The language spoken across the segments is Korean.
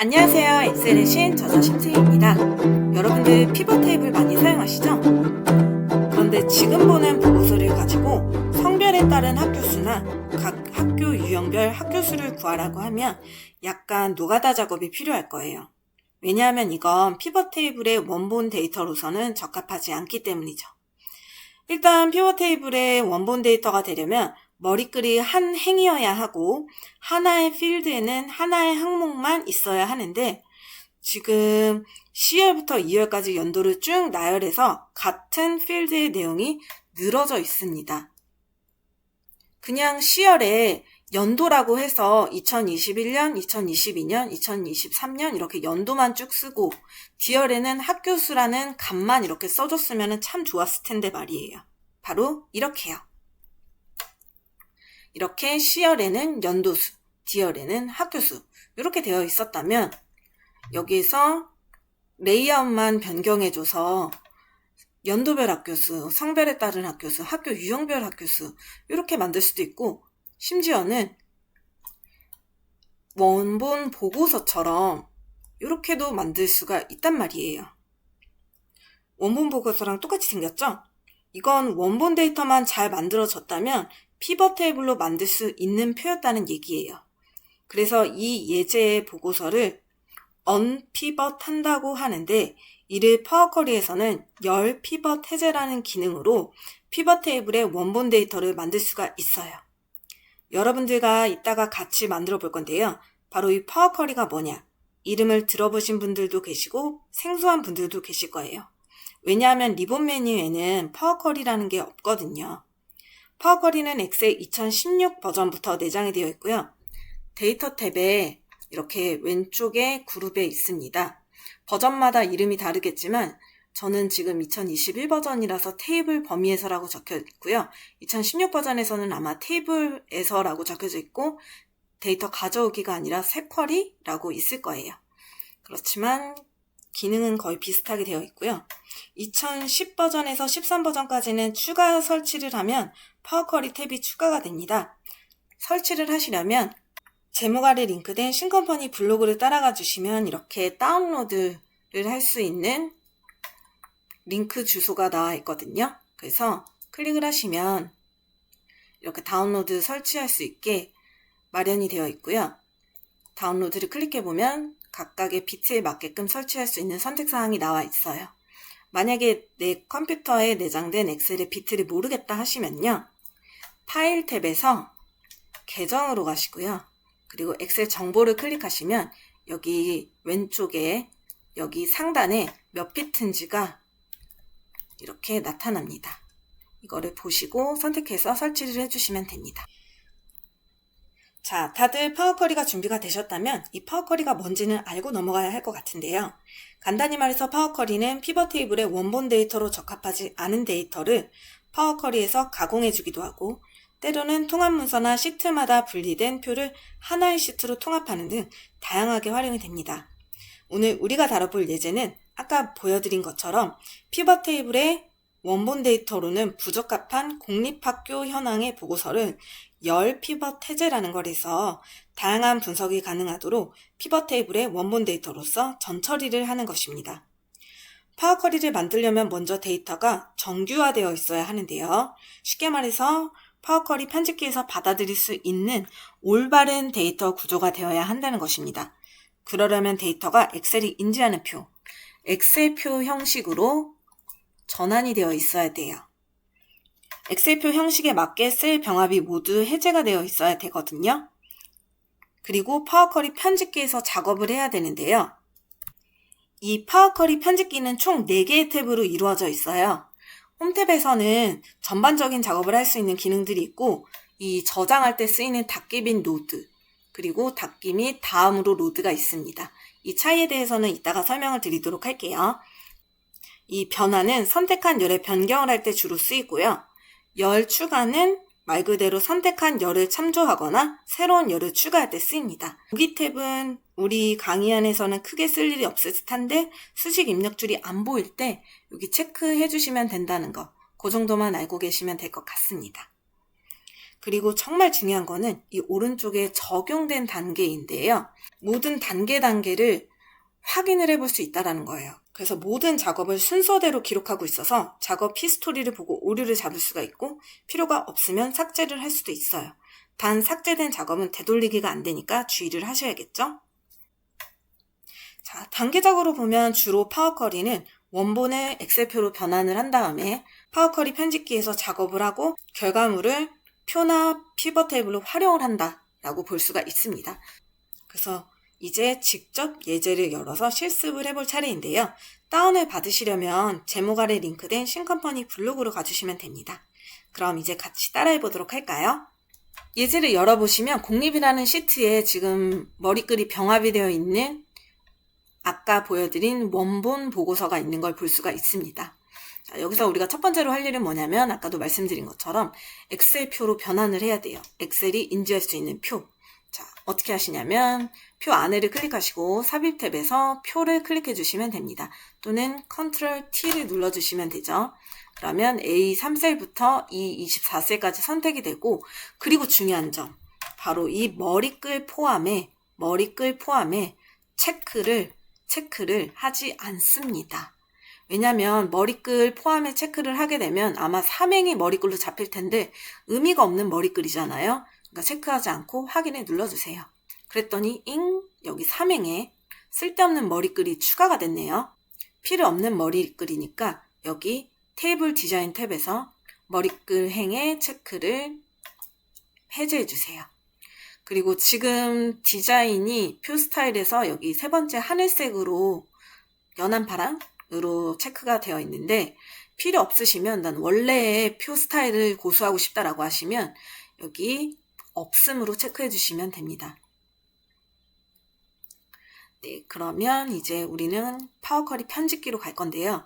안녕하세요. 엑셀의 신 저자 심승입니다. 여러분들 피벗 테이블 많이 사용하시죠? 그런데 지금 보는 보고서를 가지고 성별에 따른 학교 수나 각 학교 유형별 학교 수를 구하라고 하면 약간 노가다 작업이 필요할 거예요. 왜냐하면 이건 피벗 테이블의 원본 데이터로서는 적합하지 않기 때문이죠. 일단 피벗 테이블의 원본 데이터가 되려면 머리글이 한 행이어야 하고 하나의 필드에는 하나의 항목만 있어야 하는데 지금 C열부터 E열까지 연도를 쭉 나열해서 같은 필드의 내용이 늘어져 있습니다. 그냥 C열에 연도라고 해서 2021년, 2022년, 2023년 이렇게 연도만 쭉 쓰고 D열에는 학교 수라는 값만 이렇게 써줬으면 참 좋았을 텐데 말이에요. 바로 이렇게요. 이렇게 C열에는 연도수, D열에는 학교수 이렇게 되어 있었다면 여기에서 레이아웃만 변경해줘서 연도별 학교수, 성별에 따른 학교수, 학교 유형별 학교수 이렇게 만들 수도 있고 심지어는 원본 보고서처럼 이렇게도 만들 수가 있단 말이에요. 원본 보고서랑 똑같이 생겼죠? 이건 원본 데이터만 잘 만들어졌다면 피벗 테이블로 만들 수 있는 표였다는 얘기예요. 그래서 이 예제의 보고서를 언피벗 한다고 하는데 이를 파워쿼리에서는 열 피벗 해제라는 기능으로 피벗 테이블의 원본 데이터를 만들 수가 있어요. 여러분들과 이따가 같이 만들어 볼 건데요. 바로 이 파워쿼리가 뭐냐? 이름을 들어보신 분들도 계시고 생소한 분들도 계실 거예요. 왜냐하면 리본 메뉴에는 파워쿼리라는 게 없거든요. 파워쿼리는 엑셀 2016 버전부터 내장이 되어 있고요. 데이터 탭에 이렇게 왼쪽에 그룹에 있습니다. 버전마다 이름이 다르겠지만 저는 지금 2021 버전이라서 테이블 범위에서라고 적혀 있고요. 2016 버전에서는 아마 테이블에서라고 적혀져 있고 데이터 가져오기가 아니라 새 쿼리라고 있을 거예요. 그렇지만 기능은 거의 비슷하게 되어 있고요. 2010 버전에서 13 버전까지는 추가 설치를 하면 파워쿼리 탭이 추가가 됩니다. 설치를 하시려면 제목 아래 링크된 신컴퍼니 블로그를 따라가 주시면 이렇게 다운로드를 할 수 있는 링크 주소가 나와 있거든요. 그래서 클릭을 하시면 이렇게 다운로드 설치할 수 있게 마련이 되어 있고요. 다운로드를 클릭해보면 각각의 비트에 맞게끔 설치할 수 있는 선택사항이 나와 있어요. 만약에 내 컴퓨터에 내장된 엑셀의 비트를 모르겠다 하시면요. 파일 탭에서 계정으로 가시고요. 그리고 엑셀 정보를 클릭하시면 여기 왼쪽에 여기 상단에 몇 비트인지가 이렇게 나타납니다. 이거를 보시고 선택해서 설치를 해주시면 됩니다. 자, 다들 파워쿼리가 준비가 되셨다면 이 파워쿼리가 뭔지는 알고 넘어가야 할 것 같은데요. 간단히 말해서 파워쿼리는 피벗 테이블의 원본 데이터로 적합하지 않은 데이터를 파워쿼리에서 가공해주기도 하고 때로는 통합 문서나 시트마다 분리된 표를 하나의 시트로 통합하는 등 다양하게 활용이 됩니다. 오늘 우리가 다뤄볼 예제는 아까 보여드린 것처럼 피벗 테이블의 원본 데이터로는 부적합한 공립학교 현황의 보고서를 열 피벗 해제라는 걸 해서 다양한 분석이 가능하도록 피벗 테이블의 원본 데이터로서 전처리를 하는 것입니다. 파워쿼리를 만들려면 먼저 데이터가 정규화되어 있어야 하는데요. 쉽게 말해서 파워쿼리 편집기에서 받아들일 수 있는 올바른 데이터 구조가 되어야 한다는 것입니다. 그러려면 데이터가 엑셀이 인지하는 표, 엑셀표 형식으로 전환이 되어 있어야 돼요. 엑셀표 형식에 맞게 셀 병합이 모두 해제가 되어 있어야 되거든요. 그리고 파워쿼리 편집기에서 작업을 해야 되는데요. 이 파워쿼리 편집기는 총 4개의 탭으로 이루어져 있어요. 홈탭에서는 전반적인 작업을 할 수 있는 기능들이 있고 이 저장할 때 쓰이는 닫기 및 로드 그리고 닫기 및 다음으로 로드가 있습니다. 이 차이에 대해서는 이따가 설명을 드리도록 할게요. 이 변화는 선택한 열에 변경을 할 때 주로 쓰이고요. 열 추가는 말 그대로 선택한 열을 참조하거나 새로운 열을 추가할 때 쓰입니다. 여기 탭은 우리 강의 안에서는 크게 쓸 일이 없을 듯한데 수식 입력줄이 안 보일 때 여기 체크해 주시면 된다는 거, 그 정도만 알고 계시면 될 것 같습니다. 그리고 정말 중요한 거는 이 오른쪽에 적용된 단계인데요. 모든 단계를 확인을 해볼 수 있다는 거예요. 그래서 모든 작업을 순서대로 기록하고 있어서 작업 히스토리를 보고 오류를 잡을 수가 있고 필요가 없으면 삭제를 할 수도 있어요. 단 삭제된 작업은 되돌리기가 안 되니까 주의를 하셔야겠죠? 자, 단계적으로 보면 주로 파워쿼리는 원본을 엑셀표로 변환을 한 다음에 파워쿼리 편집기에서 작업을 하고 결과물을 표나 피벗 테이블로 활용을 한다라고 볼 수가 있습니다. 그래서 이제 직접 예제를 열어서 실습을 해볼 차례인데요. 다운을 받으시려면 제목 아래 링크된 신컴퍼니 블로그로 가주시면 됩니다. 그럼 이제 같이 따라해 보도록 할까요? 예제를 열어보시면 공립이라는 시트에 지금 머리글이 병합이 되어 있는 아까 보여드린 원본 보고서가 있는 걸 볼 수가 있습니다. 자, 여기서 우리가 첫 번째로 할 일은 뭐냐면 아까도 말씀드린 것처럼 엑셀표로 변환을 해야 돼요. 엑셀이 인지할 수 있는 표. 자, 어떻게 하시냐면 표 안에를 클릭하시고 삽입 탭에서 표를 클릭해 주시면 됩니다. 또는 컨트롤 T를 눌러 주시면 되죠. 그러면 A3셀부터 E24셀까지 선택이 되고, 그리고 중요한 점, 바로 이 머리글 포함에 체크를 하지 않습니다. 왜냐면 머리글 포함에 체크를 하게 되면 아마 삼행이 머리글로 잡힐 텐데 의미가 없는 머리글이잖아요. 그러니까 체크하지 않고 확인을 눌러주세요. 그랬더니 여기 삼행에 쓸데없는 머리글이 추가가 됐네요. 필요 없는 머리글이니까 여기 테이블 디자인 탭에서 머리글 행의 체크를 해제해 주세요. 그리고 지금 디자인이 표 스타일에서 여기 세 번째 하늘색으로 연한 파랑으로 체크가 되어 있는데 필요 없으시면 난 원래의 표 스타일을 고수하고 싶다라고 하시면 여기 없음으로 체크해 주시면 됩니다. 네, 그러면 이제 우리는 파워쿼리 편집기로 갈 건데요.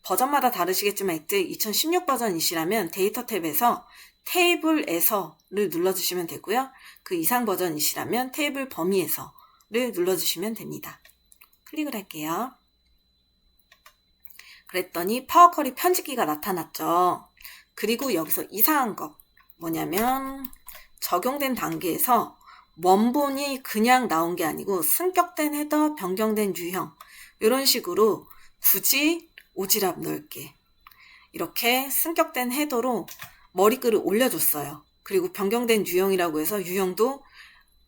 버전마다 다르시겠지만 엑셀 2016 버전이시라면 데이터 탭에서 테이블에서를 눌러주시면 되고요. 그 이상 버전이시라면 테이블 범위에서를 눌러주시면 됩니다. 클릭을 할게요. 그랬더니 파워쿼리 편집기가 나타났죠. 그리고 여기서 이상한 거 뭐냐면 적용된 단계에서 원본이 그냥 나온 게 아니고 승격된 헤더, 변경된 유형 이런 식으로 굳이 오지랖 넓게 이렇게 승격된 헤더로 머리글을 올려줬어요. 그리고 변경된 유형이라고 해서 유형도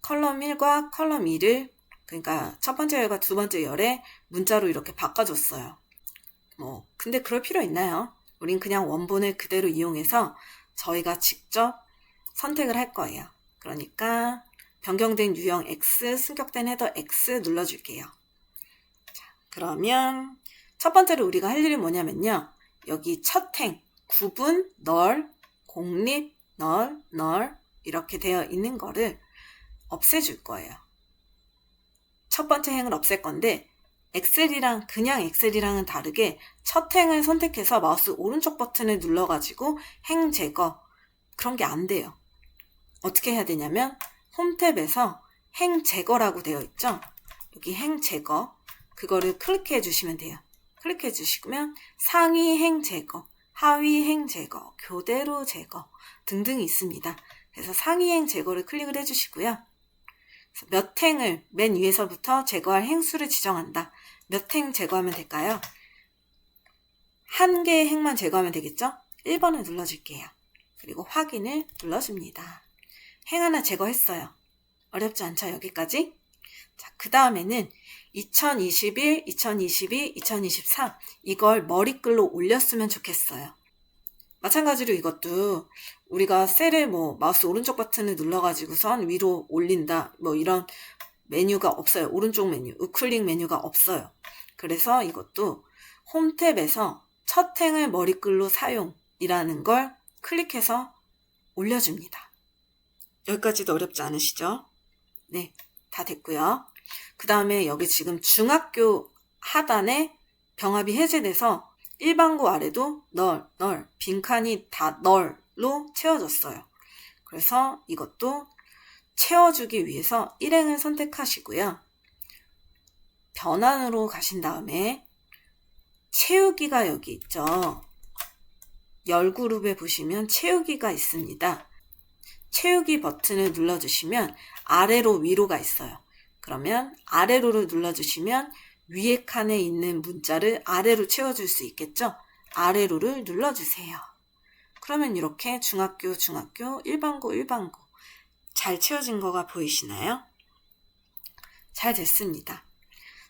컬럼 1과 컬럼 2를 그러니까 첫 번째 열과 두 번째 열에 문자로 이렇게 바꿔줬어요. 근데 그럴 필요 있나요? 우린 그냥 원본을 그대로 이용해서 저희가 직접 선택을 할 거예요. 그러니까 변경된 유형 X, 승격된 헤더 X 눌러줄게요. 자, 그러면 첫 번째로 우리가 할 일이 뭐냐면요. 여기 첫 행, 구분, 널, 공립, 널 이렇게 되어 있는 거를 없애줄 거예요. 첫 번째 행을 없앨 건데 엑셀이랑 그냥 엑셀이랑은 다르게 첫 행을 선택해서 마우스 오른쪽 버튼을 눌러가지고 행 제거 그런 게 안 돼요. 어떻게 해야 되냐면 홈 탭에서 행 제거라고 되어 있죠. 여기 행 제거 그거를 클릭해 주시면 돼요. 클릭해 주시면 상위 행 제거, 하위 행 제거, 교대로 제거 등등이 있습니다. 그래서 상위 행 제거를 클릭을 해주시고요. 몇 행을 맨 위에서부터 제거할 행수를 지정한다. 몇 행 제거하면 될까요? 한 개의 행만 제거하면 되겠죠? 1번을 눌러줄게요. 그리고 확인을 눌러줍니다. 행 하나 제거했어요. 어렵지 않죠? 여기까지? 자, 그 다음에는 2021, 2022, 2023 이걸 머리글로 올렸으면 좋겠어요. 마찬가지로 이것도 우리가 셀을 마우스 오른쪽 버튼을 눌러가지고선 위로 올린다 이런 메뉴가 없어요. 오른쪽 메뉴, 우클릭 메뉴가 없어요. 그래서 이것도 홈 탭에서 첫 행을 머리글로 사용이라는 걸 클릭해서 올려줍니다. 여기까지도 어렵지 않으시죠? 네, 다 됐고요. 그 다음에 여기 지금 중학교 하단에 병합이 해제돼서 일반고 아래도 널, 빈칸이 다 널로 채워졌어요. 그래서 이것도 채워주기 위해서 1행을 선택하시고요. 변환으로 가신 다음에 채우기가 여기 있죠. 열 그룹에 보시면 채우기가 있습니다. 채우기 버튼을 눌러주시면 아래로 위로가 있어요. 그러면 아래로를 눌러주시면 위에 칸에 있는 문자를 아래로 채워줄 수 있겠죠? 아래로를 눌러주세요. 그러면 이렇게 중학교 1반고 잘 채워진 거가 보이시나요? 잘 됐습니다.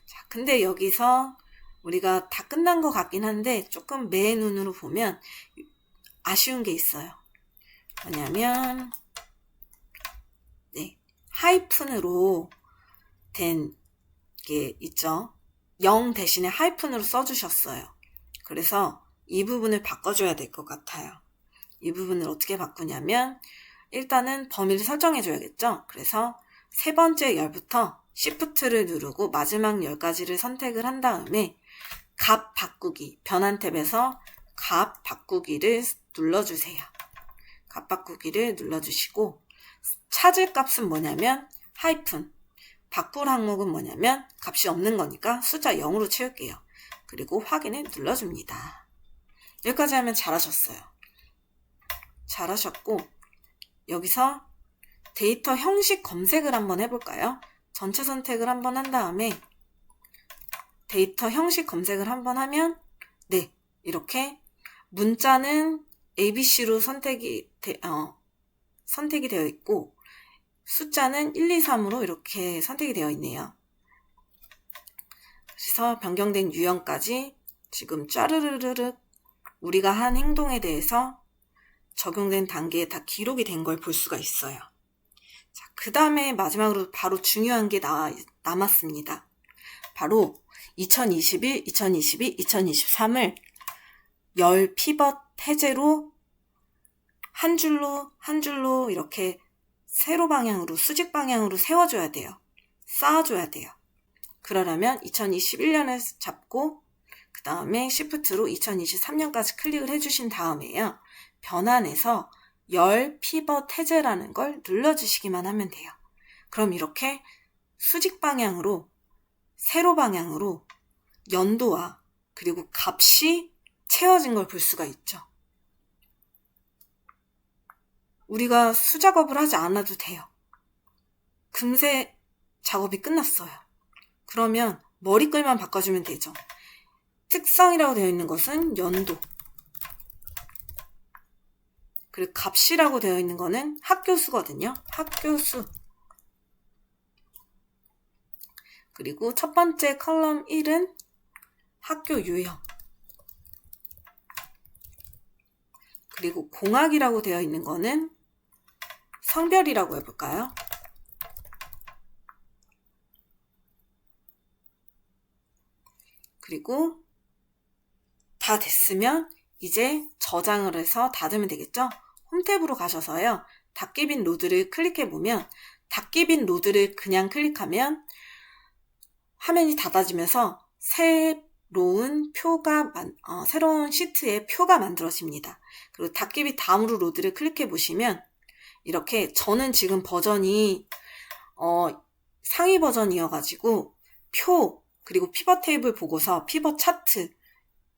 자, 근데 여기서 우리가 다 끝난 것 같긴 한데 조금 매 눈으로 보면 아쉬운 게 있어요. 뭐냐면 하이픈으로 된 게 있죠. 0 대신에 하이픈으로 써주셨어요. 그래서 이 부분을 바꿔줘야 될 것 같아요. 이 부분을 어떻게 바꾸냐면 일단은 범위를 설정해줘야겠죠. 그래서 세 번째 열부터 Shift를 누르고 마지막 열까지를 선택을 한 다음에 값 바꾸기, 변환 탭에서 값 바꾸기를 눌러주세요. 값 바꾸기를 눌러주시고 찾을 값은 뭐냐면 하이픈, 바꿀 항목은 뭐냐면 값이 없는 거니까 숫자 0으로 채울게요. 그리고 확인을 눌러줍니다. 여기까지 하면 잘하셨어요. 잘하셨고 여기서 데이터 형식 검색을 한번 해볼까요? 전체 선택을 한번 한 다음에 데이터 형식 검색을 한번 하면 이렇게 문자는 ABC로 선택이 되어 있고 숫자는 1, 2, 3으로 이렇게 선택이 되어 있네요. 그래서 변경된 유형까지 지금 짜르르르르 우리가 한 행동에 대해서 적용된 단계에 다 기록이 된 걸 볼 수가 있어요. 자, 그 다음에 마지막으로 바로 중요한 게 남았습니다. 바로 2021, 2022, 2023을 열 피벗 해제로 한 줄로 이렇게 세로 방향으로, 수직 방향으로 세워줘야 돼요. 쌓아줘야 돼요. 그러려면 2021년을 잡고 그 다음에 Shift로 2023년까지 클릭을 해주신 다음에요. 변환해서 열 피벗 해제라는 걸 눌러주시기만 하면 돼요. 그럼 이렇게 수직 방향으로, 세로 방향으로 연도와 그리고 값이 채워진 걸 볼 수가 있죠. 우리가 수작업을 하지 않아도 돼요. 금세 작업이 끝났어요. 그러면 머리글만 바꿔주면 되죠. 특성이라고 되어 있는 것은 연도, 그리고 값이라고 되어 있는 거는 학교수거든요. 학교수. 그리고 첫 번째 컬럼 1은 학교 유형. 그리고 공학이라고 되어 있는 거는 성별이라고 해볼까요? 그리고 다 됐으면 이제 저장을 해서 닫으면 되겠죠? 홈탭으로 가셔서요. 닫기빈 로드를 클릭해보면 닫기빈 로드를 그냥 클릭하면 화면이 닫아지면서 새로운 시트에 표가 만들어집니다. 그리고 닫기빈 다음으로 로드를 클릭해보시면 이렇게 저는 지금 버전이 상위 버전이어가지고 표 그리고 피벗 테이블 보고서 피벗 차트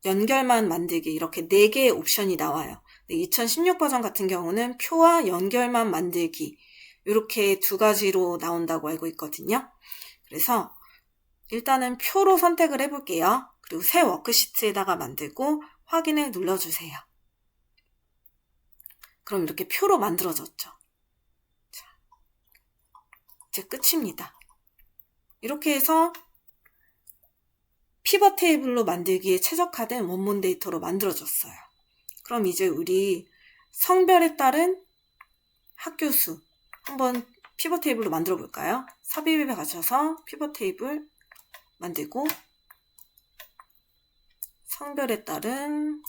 연결만 만들기 이렇게 4개의 옵션이 나와요. 2016 버전 같은 경우는 표와 연결만 만들기 이렇게 2가지로 나온다고 알고 있거든요. 그래서 일단은 표로 선택을 해볼게요. 그리고 새 워크시트에다가 만들고 확인을 눌러주세요. 그럼 이렇게 표로 만들어졌죠. 자, 이제 끝입니다. 이렇게 해서 피벗 테이블로 만들기에 최적화된 원본 데이터로 만들어졌어요. 그럼 이제 우리 성별에 따른 학교수 한번 피벗 테이블로 만들어 볼까요? 삽입에 가셔서 피벗 테이블 만들고 성별에 따른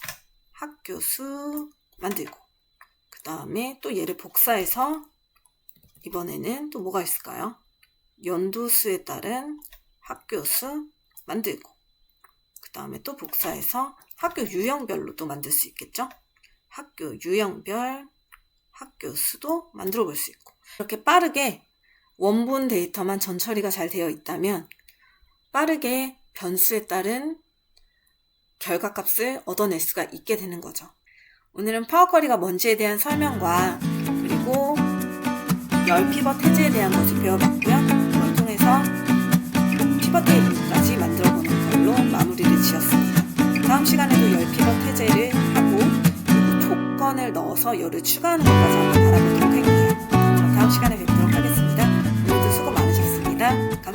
학교수 만들고 그 다음에 또 얘를 복사해서 이번에는 또 뭐가 있을까요? 연도수에 따른 학교수 만들고 그 다음에 또 복사해서 학교 유형별로 또 만들 수 있겠죠? 학교 유형별 학교 수도 만들어 볼 수 있고 이렇게 빠르게 원본 데이터만 전처리가 잘 되어 있다면 빠르게 변수에 따른 결과값을 얻어낼 수가 있게 되는 거죠. 오늘은 파워쿼리가 뭔지에 대한 설명과 그리고 열 피벗 해제에 대한 것을 배워봤고요. 그걸 통해서 피벗 테이블까지 만들어보는 걸로 마무리를 지었습니다. 다음 시간에도 열 피벗 해제를 하고 그리고 조건을 넣어서 열을 추가하는 것까지 한번 알아보도록 할게요. 그럼 다음 시간에 뵙도록 하겠습니다. 오늘도 수고 많으셨습니다. 감사합니다.